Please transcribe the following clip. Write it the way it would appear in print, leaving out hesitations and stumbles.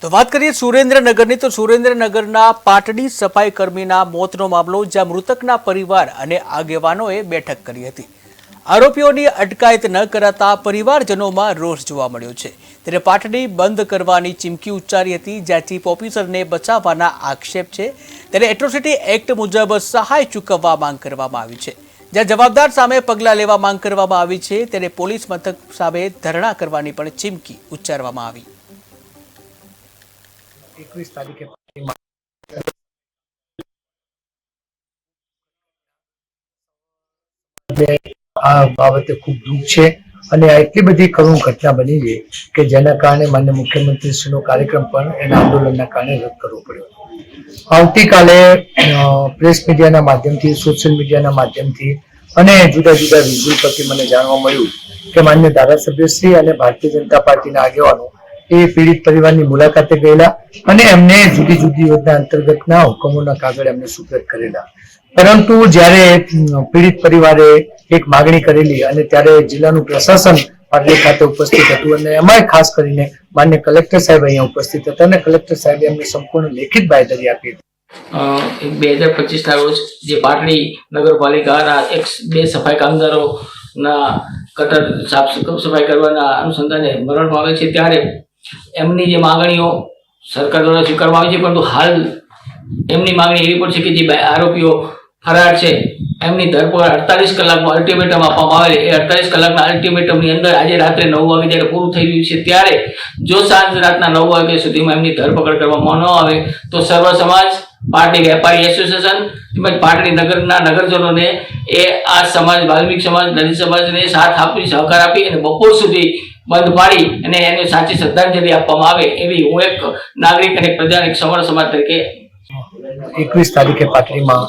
તો વાત કરીએ સુરેન્દ્રનગરની તો સુરેન્દ્રનગરના પાટડી સફાઈ કર્મીના મોતનો મામલો, જ્યાં મૃતકના પરિવાર અને આગેવાનોએ બેઠક કરી હતી। આરોપીઓની અટકાયત ન કરાતા પરિવારજનોમાં રોષ જોવા મળ્યો છે। ત્યારે પાટડી બંધ કરવાની ચીમકી ઉચ્ચારી હતી, જ્યાં ચીફ ઓફિસરને બચાવવાના આક્ષેપ છે। ત્યારે એટ્રોસિટી એક્ટ મુજબ સહાય ચૂકવવા માંગ કરવામાં આવી છે, જ્યાં જવાબદાર સામે પગલાં લેવા માંગ કરવામાં આવી છે। ત્યારે પોલીસ મથક સામે ધરણા કરવાની પણ ચીમકી ઉચ્ચારવામાં આવી। 21 તારીખે આ બાબતે ખૂબ દુઃખ છે અને એટલી બધી કરુણ ઘટના બની છે કે જેના કારણે માન્ય મુખ્યમંત્રીશ્રીનો કાર્યક્રમ પણ એના આંદોલનના કારણે રદ કરવો પડ્યો। આવતીકાલે પ્રેસ મીડિયાના માધ્યમથી, સોશિયલ મીડિયાના માધ્યમથી અને જુદા જુદા વિઝ્યુઅલ પરથી મને જાણવા મળ્યું કે માન્ય ધારાસભ્યશ્રી અને ભારતીય જનતા પાર્ટીના આગેવાનો એ પીડિત પરિવારની મુલાકાતે ગયેલા અને એમને જુદી જુદી યોજના અંતર્ગતના હુકમોના કાગળ એમને સુપ્રત કરેલા। પરંતુ જ્યારે પીડિત પરિવારે એક માગણી કરેલી અને ત્યારે જિલ્લાનું પ્રશાસન પાટડી ખાતે ઉપસ્થિત હતું અને એમાં ખાસ કરીને માન્ય કલેક્ટર સાહેબ અહીંયા ઉપસ્થિત હતા અને કલેક્ટર સાહેબે એમને સંપૂર્ણ લેખિત બાંયધરી આપી હતી। 2025ના રોજ જે પાટડી નગરપાલિકાના બે સફાઈ કામદારોના કટર સાફ સફાઈ કરવાના અનુસંધાને મરણ પામે છે, ત્યારે એમની જે માંગણીઓ સરકાર દ્વારા સ્વીકારવામાં આવી છે, પરંતુ હાલ એમની માંગણી એવી પણ છે કે જે આરોપીઓ ફરાર છે એમની ધરપકડ 48 કલાકમાં અલ્ટિમેટમ આપવામાં આવે। એ 48 કલાકના અલ્ટિમેટમની અંદર આજે રાત્રે 9 વાગે જ્યારે પૂરું થઈ ગયું છે, ત્યારે જો સાંજ રાતના 9 વાગ્યા સુધીમાં એમની ધરપકડ કરવામાં ન આવે તો સર્વ સમાજ, પાટડી વેપારી એસોસિએશન તેમજ પાટડી નગરના નગરજનોને આ સમાજ, વાલ્મીક સમાજ, દલિત સમાજને સાથ આપી, સહકાર આપી અને બપોર સુધી બંધ પાડી અને એને સાચી શ્રદ્ધાંજલિ આપવામાં આવે એવી હું એક નાગરિક અને પ્રજા, એક સમર્થ સમાજ તરીકે 21 તારીખે પાટડીમાં